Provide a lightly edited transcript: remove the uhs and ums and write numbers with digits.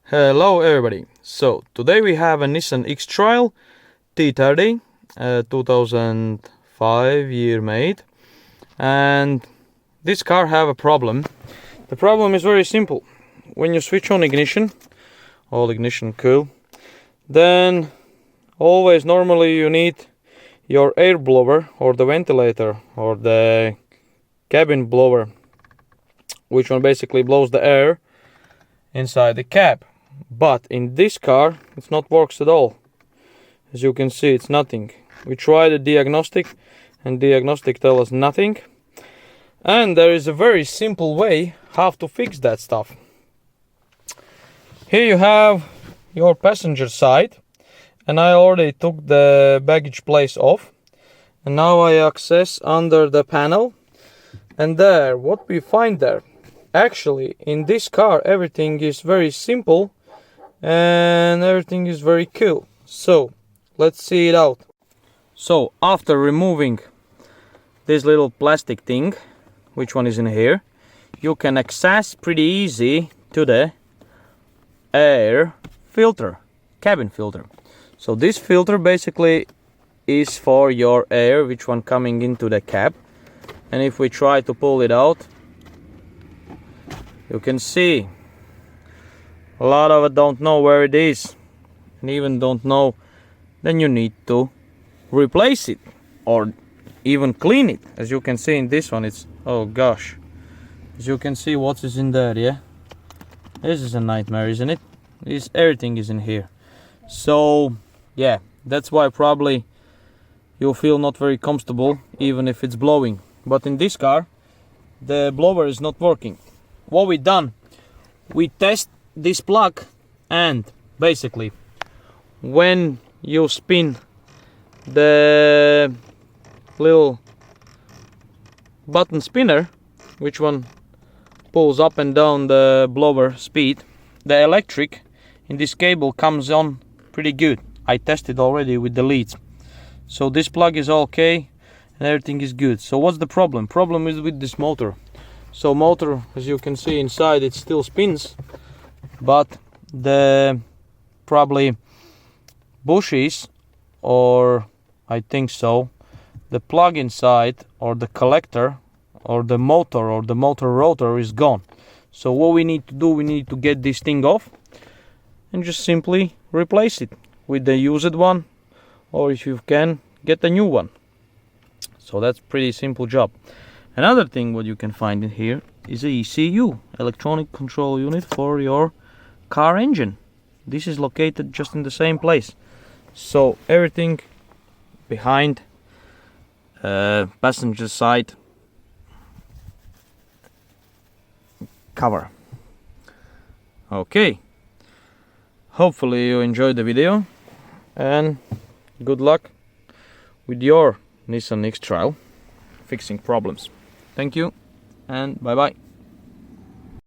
Hello everybody. So today we have a Nissan Xtrail T30, 2005 year made, and this car have a problem. The problem is very simple. When you switch on ignition, all ignition cool, then always normally you need your air blower or the ventilator or the cabin blower, which one basically blows the air inside the cab. But in this car it's not works at all. As you can see, it's nothing. We tried a diagnostic and diagnostic tell us nothing, and there is a very simple way how to fix that stuff. Here you have your passenger side, and I already took the baggage place off, and now I access under the panel, and there what we find there, actually in this car everything is very simple and everything is very cool. So let's see it out. So after removing this little plastic thing, which one is in here, you can access pretty easy to the air filter, cabin filter. So this filter basically is for your air, which one coming into the cab, and if we try to pull it out, you can see a lot of it don't know where it is, and even don't know, then you need to replace it or even clean it. As you can see in this one, it's, oh gosh, as you can see what is in there. Yeah, this is a nightmare, isn't it? Everything is in here. So yeah, that's why probably you'll feel not very comfortable even if it's blowing. But in this car the blower is not working. What we done, we test this plug, and basically when you spin the little button spinner, which one pulls up and down the blower speed, the electric in this cable comes on pretty good. I tested already with the leads, so this plug is okay and everything is good. So what's the problem? Problem is with this motor. So motor, as you can see inside, it still spins, but the probably bushes, or I think so, the plug inside or the collector or the motor rotor is gone. So what we need to do, we need to get this thing off and just simply replace it with the used one, or if you can, get a new one. So that's pretty simple job. Another thing what you can find in here is a ECU, electronic control unit for your car engine. This is located just in the same place. So everything behind passenger side cover. Okay, hopefully you enjoyed the video, and good luck with your Nissan Xtrail fixing problems. Thank you and bye bye.